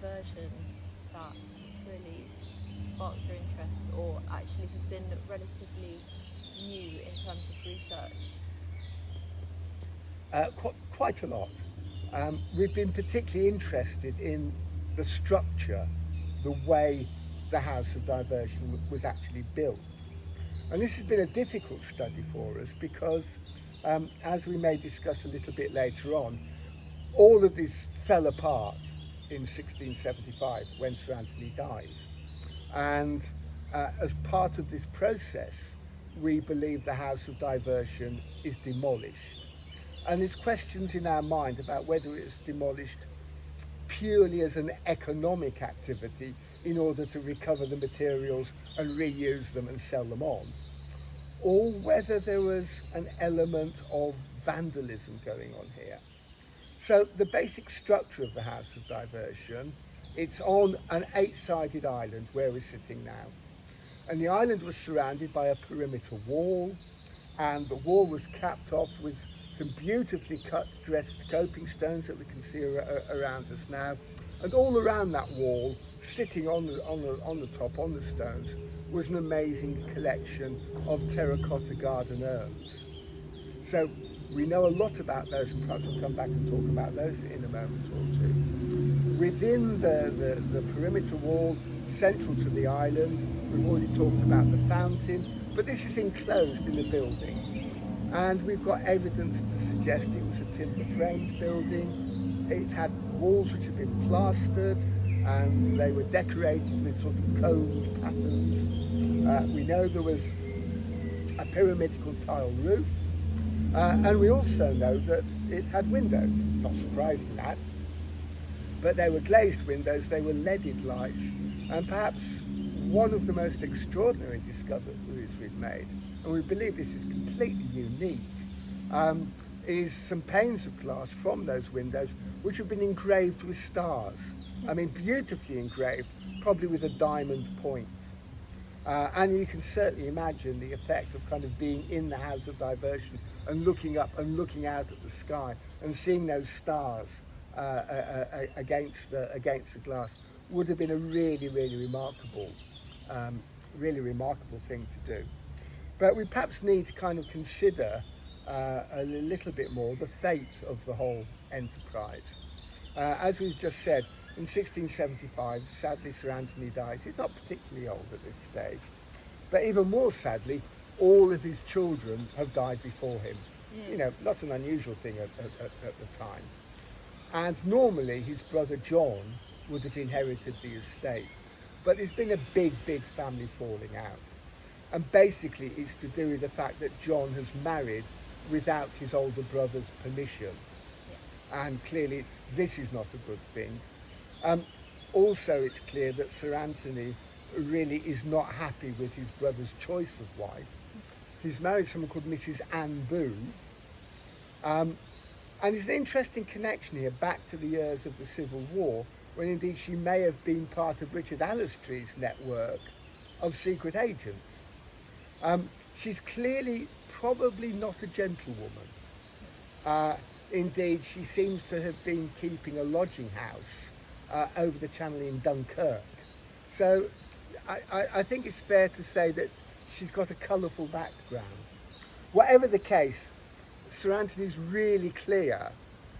diversion that really sparked your interest, or actually has been relatively new in terms of research? Quite a lot. We've been particularly interested in the structure, the way the House of Diversion was actually built. And this has been a difficult study for us because, as we may discuss a little bit later on, all of this fell apart in 1675 when Sir Anthony dies. And as part of this process, we believe the House of Diversion is demolished. And there's questions in our mind about whether it's demolished purely as an economic activity in order to recover the materials and reuse them and sell them on, or whether there was an element of vandalism going on here. So the basic structure of the House of Diversion, it's on an 8-sided island where we're sitting now. And the island was surrounded by a perimeter wall, and the wall was capped off with some beautifully cut dressed coping stones that we can see around us now. And all around that wall, sitting on the top, on the stones, was an amazing collection of terracotta garden urns. So we know a lot about those, and perhaps we'll come back and talk about those in a moment or two. Within the perimeter wall, central to the island, we've already talked about the fountain, but this is enclosed in a building. And we've got evidence to suggest it was a timber-framed building. It had walls which had been plastered, and they were decorated with sort of coned patterns. We know there was a pyramidical tile roof, and we also know that it had windows. Not surprising that, but they were glazed windows, they were leaded lights, and perhaps one of the most extraordinary discoveries we've made, and we believe this is completely unique, is some panes of glass from those windows which have been engraved with stars. I mean, beautifully engraved, probably with a diamond point. And you can certainly imagine the effect of kind of being in the House of Diversion and looking up and looking out at the sky and seeing those stars against the glass would have been a really, really remarkable thing to do. But we perhaps need to kind of consider a little bit more the fate of the whole enterprise. As we've just said, in 1675, sadly, Sir Anthony dies. He's not particularly old at this stage, but even more sadly, all of his children have died before him. You know, not an unusual thing at the time. And normally his brother John would have inherited the estate, but there's been a big family falling out. And basically it's to do with the fact that John has married without his older brother's permission. And clearly this is not a good thing. Also, it's clear that Sir Anthony really is not happy with his brother's choice of wife. He's married someone called Mrs. Anne Booth. And there's an interesting connection here back to the years of the Civil War, when indeed she may have been part of Richard Allestrey's network of secret agents. She's clearly probably not a gentlewoman. Indeed, she seems to have been keeping a lodging house over the channel in Dunkirk. So I think it's fair to say that she's got a colourful background. Whatever the case, Sir Anthony's really clear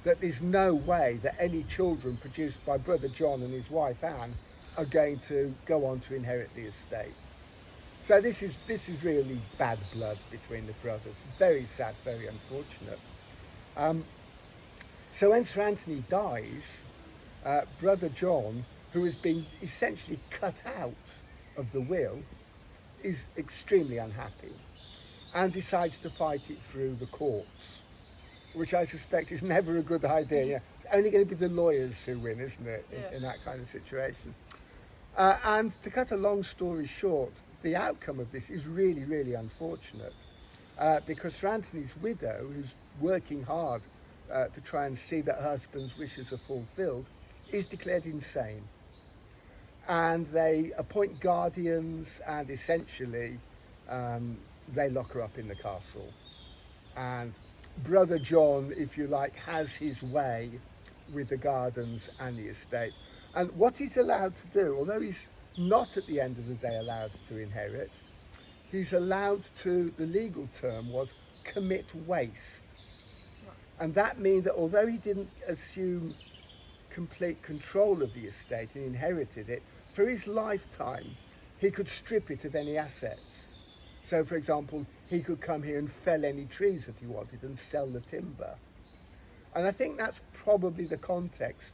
that there's no way that any children produced by brother John and his wife Anne are going to go on to inherit the estate. So this is really bad blood between the brothers. Very sad, very unfortunate. So when Sir Anthony dies, brother John, who has been essentially cut out of the will, is extremely unhappy and decides to fight it through the courts, which I suspect is never a good idea. Yeah, it's only going to be the lawyers who win, isn't it, in that kind of situation. And to cut a long story short, the outcome of this is really, really unfortunate, because Sir Anthony's widow, who's working hard to try and see that her husband's wishes are fulfilled, is declared insane. And they appoint guardians, and essentially they lock her up in the castle. And brother John, if you like, has his way with the gardens and the estate. And what he's allowed to do, although he's not at the end of the day allowed to inherit, he's allowed to, the legal term was commit waste. And that means that although he didn't assume complete control of the estate and inherited it, for his lifetime he could strip it of any assets. So for example, he could come here and fell any trees that he wanted and sell the timber. And I think that's probably the context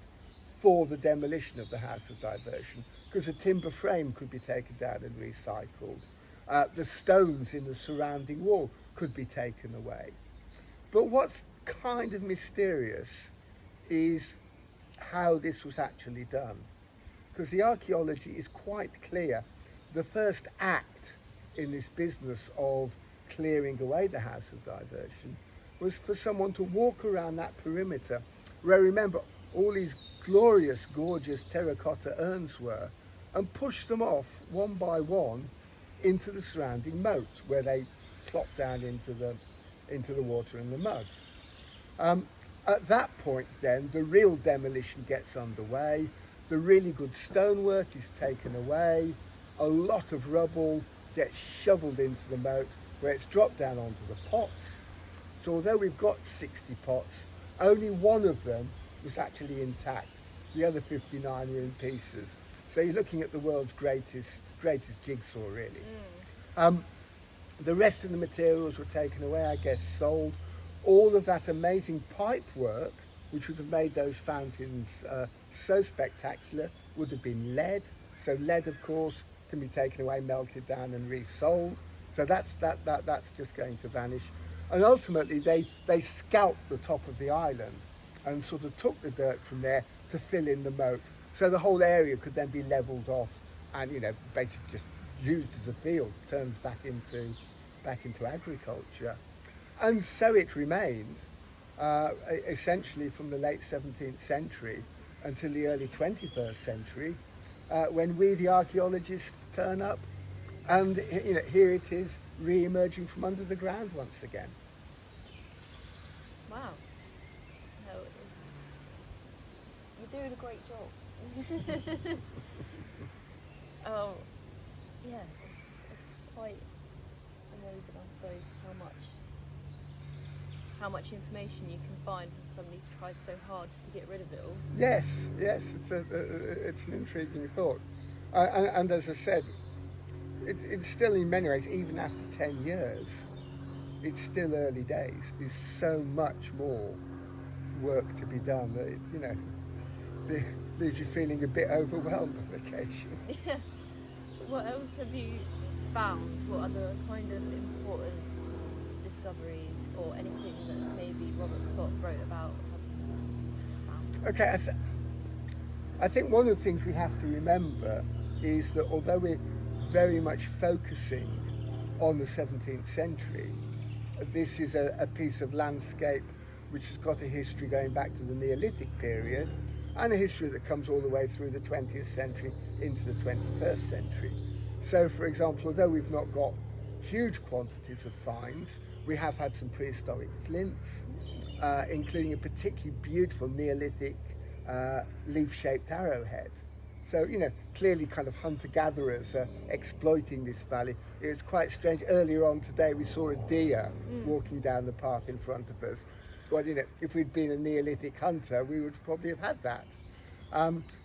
for the demolition of the House of Diversion, because the timber frame could be taken down and recycled. The stones in the surrounding wall could be taken away. But what's kind of mysterious is how this was actually done, because the archaeology is quite clear. The first act in this business of clearing away the House of Diversion was for someone to walk around that perimeter where, remember, all these glorious, gorgeous terracotta urns were, and push them off one by one into the surrounding moat where they plop down into the water and the mud. At that point then, the real demolition gets underway. The really good stonework is taken away. A lot of rubble gets shoveled into the moat where it's dropped down onto the pots. So although we've got 60 pots, only one of them was actually intact. The other 59 are in pieces. So you're looking at the world's greatest jigsaw, really. The rest of the materials were taken away, I guess, sold. All of that amazing pipe work, which would have made those fountains so spectacular, would have been lead. So lead, of course, can be taken away, melted down and resold. So that's just going to vanish. And ultimately, they scalped the top of the island and sort of took the dirt from there to fill in the moat. So the whole area could then be levelled off and, basically just used as a field, turns back into agriculture. And so it remained, essentially from the late 17th century until the early 21st century, when we, the archaeologists, turn up, and here it is, re-emerging from under the ground once again. Wow. No, you're doing a great job. Oh, yeah, it's quite amazing, I suppose, how much information you can find when somebody's tried so hard to get rid of it all. Yes, it's an intriguing thought. And as I said, it's still in many ways, even after 10 years, it's still early days. There's so much more work to be done that it leaves you feeling a bit overwhelmed on occasion. Yeah. What else have you found? What other kind of important discoveries or anything that maybe Robert Plot wrote about have you found? Okay, I think one of the things we have to remember is that although we're very much focusing on the 17th century, this is a piece of landscape which has got a history going back to the Neolithic period and a history that comes all the way through the 20th century into the 21st century. So, for example, although we've not got huge quantities of finds, we have had some prehistoric flints, including a particularly beautiful Neolithic leaf-shaped arrowhead. So, clearly kind of hunter-gatherers are exploiting this valley. It was quite strange. Earlier on today, we saw a deer walking down the path in front of us. Well, if we'd been a Neolithic hunter, we would probably have had that.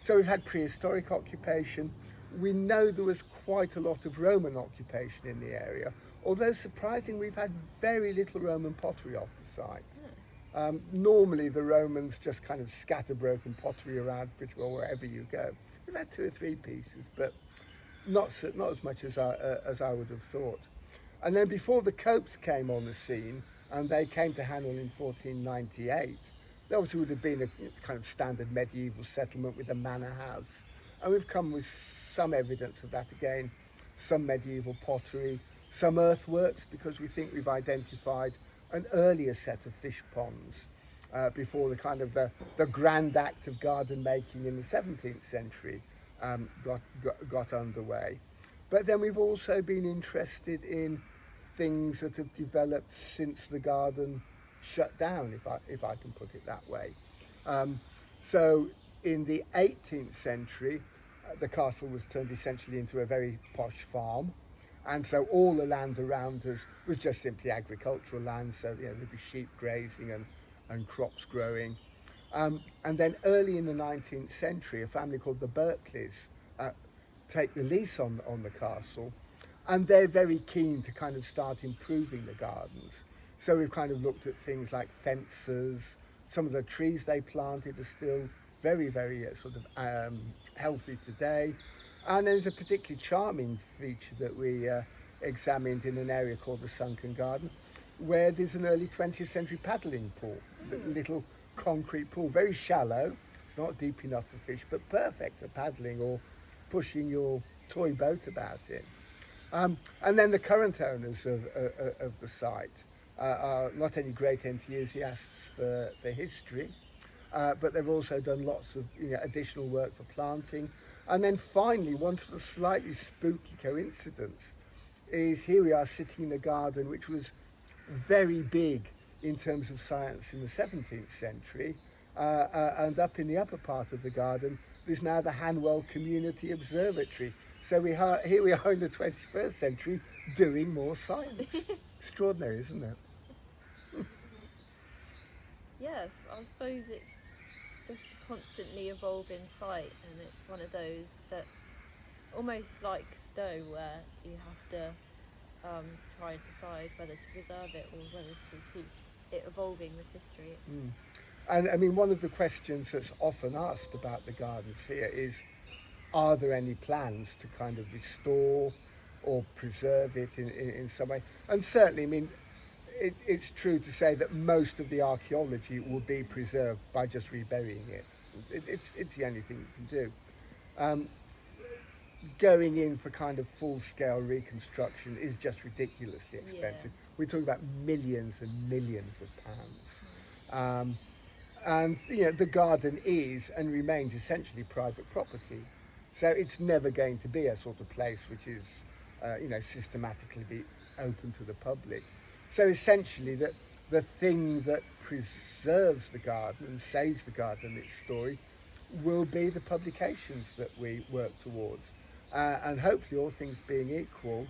So we've had prehistoric occupation. We know there was quite a lot of Roman occupation in the area, although surprisingly, we've had very little Roman pottery off the site. Normally, the Romans just kind of scatter broken pottery around pretty well wherever you go. We've had 2 or 3 pieces, but not as much as I would have thought. And then before the Copes came on the scene, and they came to Hanwell in 1498, there obviously would have been a kind of standard medieval settlement with a manor house. And we've come with some evidence of that again, some medieval pottery, some earthworks, because we think we've identified an earlier set of fish ponds before the kind of the grand act of garden making in the 17th century got underway. But then we've also been interested in things that have developed since the garden shut down, if I can put it that way. So in the 18th century, the castle was turned essentially into a very posh farm. And so all the land around us was just simply agricultural land. So, there'd be sheep grazing and crops growing. And then early in the 19th century, a family called the Berkeleys take the lease on the castle. And they're very keen to kind of start improving the gardens. So we've kind of looked at things like fences. Some of the trees they planted are still very, very healthy today. And there's a particularly charming feature that we examined in an area called the Sunken Garden, where there's an early 20th century paddling pool, a little concrete pool, very shallow. It's not deep enough for fish, but perfect for paddling or pushing your toy boat about in. And then the current owners of the site are not only great enthusiasts for history, but they've also done lots of additional work for planting. And then finally, one sort of slightly spooky coincidence is here we are sitting in a garden which was very big in terms of science in the 17th century, and up in the upper part of the garden there's now the Hanwell Community Observatory. So here we are in the 21st century doing more science. Extraordinary, isn't it? Yes, I suppose it's just a constantly evolving site, and it's one of those that's almost like Stowe, where you have to try and decide whether to preserve it or whether to keep it evolving with history. And I mean, one of the questions that's often asked about the gardens here is, are there any plans to kind of restore or preserve it in some way? And certainly, I mean, it's true to say that most of the archaeology will be preserved by just reburying it. It's the only thing you can do. Going in for kind of full-scale reconstruction is just ridiculously expensive. Yeah. We're talking about millions and millions of pounds. And the garden is and remains essentially private property. So it's never going to be a sort of place which is, systematically be open to the public. So essentially, the thing that preserves the garden and saves the garden and its story will be the publications that we work towards. And hopefully, all things being equal,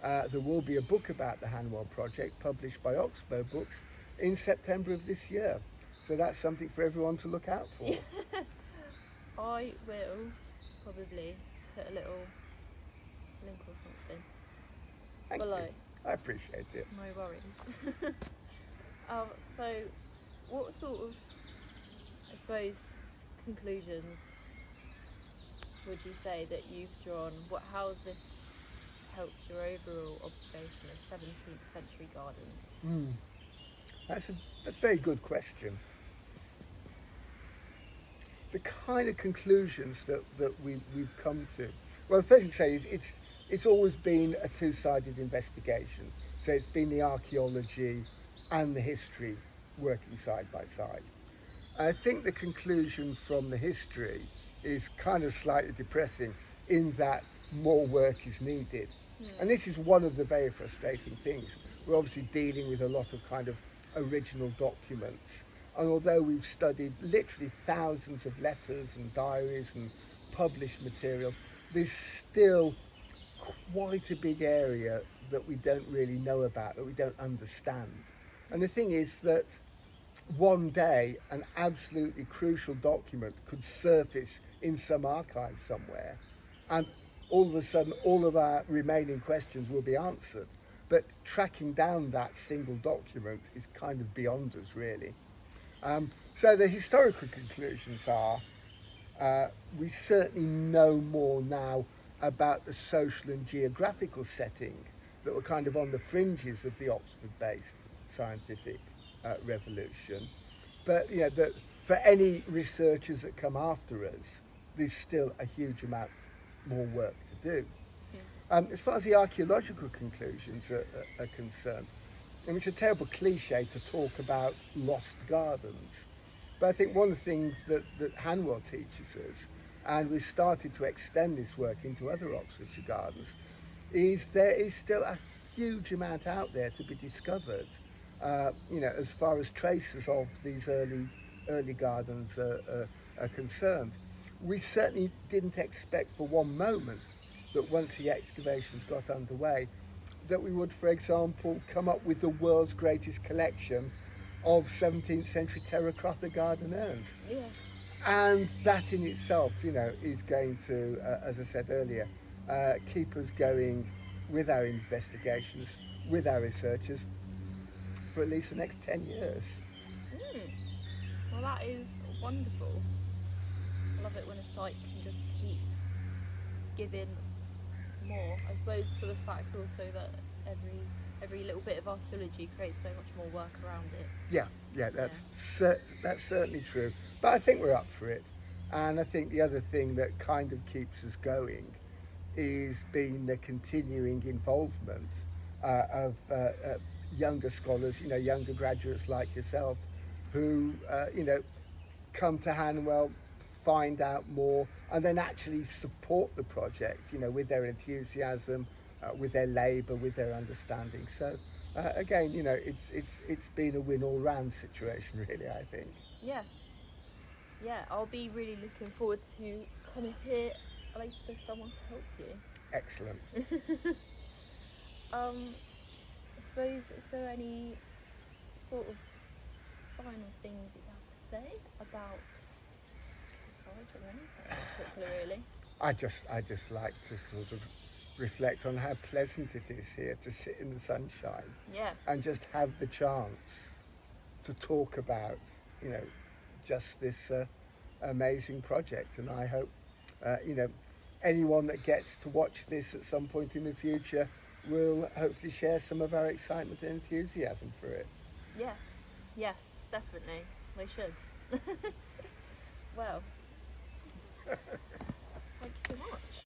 there will be a book about the Hanwell project published by Oxbow Books in September of this year. So that's something for everyone to look out for. I will probably put a little link or something Thank below. you. I appreciate it. No worries. So what sort of, I suppose, conclusions would you say that you've drawn? How has this helped your overall observation of 17th century gardens? That's a very good question. The kind of conclusions that we've come to. Well, the first thing to say is it's always been a two-sided investigation. So it's been the archaeology and the history working side by side. I think the conclusion from the history is kind of slightly depressing in that more work is needed. And this is one of the very frustrating things. We're obviously dealing with a lot of kind of original documents. And although we've studied literally thousands of letters and diaries and published material, there's still quite a big area that we don't really know about, that we don't understand. And the thing is that one day an absolutely crucial document could surface in some archive somewhere, and all of a sudden all of our remaining questions will be answered. But tracking down that single document is kind of beyond us, really. So the historical conclusions are, we certainly know more now about the social and geographical setting that were kind of on the fringes of the Oxford-based scientific revolution. But for any researchers that come after us, there's still a huge amount more work to do. As far as the archaeological conclusions are concerned, and it's a terrible cliche to talk about lost gardens, but I think one of the things that Hanwell teaches us, and we've started to extend this work into other Oxfordshire gardens, is there is still a huge amount out there to be discovered, as far as traces of these early early gardens are concerned. We certainly didn't expect for one moment that once the excavations got underway, that we would, for example, come up with the world's greatest collection of 17th century terracotta garden urns. Yeah. And that in itself, is going to, as I said earlier, keep us going with our investigations, with our researchers, for at least the next 10 years. Well, that is wonderful. I love it when a site can just keep giving more. I suppose for the fact also that every little bit of archaeology creates so much more work around it. Yeah, that's certainly true. But I think we're up for it. And I think the other thing that kind of keeps us going is being the continuing involvement of younger scholars, younger graduates like yourself, who, come to Hanwell, find out more, and then actually support the project, with their enthusiasm, with their labour, with their understanding. So again, it's been a win all round situation, really, I think. Yeah, I'll be really looking forward to kind of hear later if someone to help you. Excellent. I suppose, is there any sort of final things you have to say about the site or anything in particular, really? I just like to sort of reflect on how pleasant it is here to sit in the sunshine. Yeah. And just have the chance to talk about, just this amazing project. And I hope, anyone that gets to watch this at some point in the future will hopefully share some of our excitement and enthusiasm for it. Yes, definitely. They should. Well,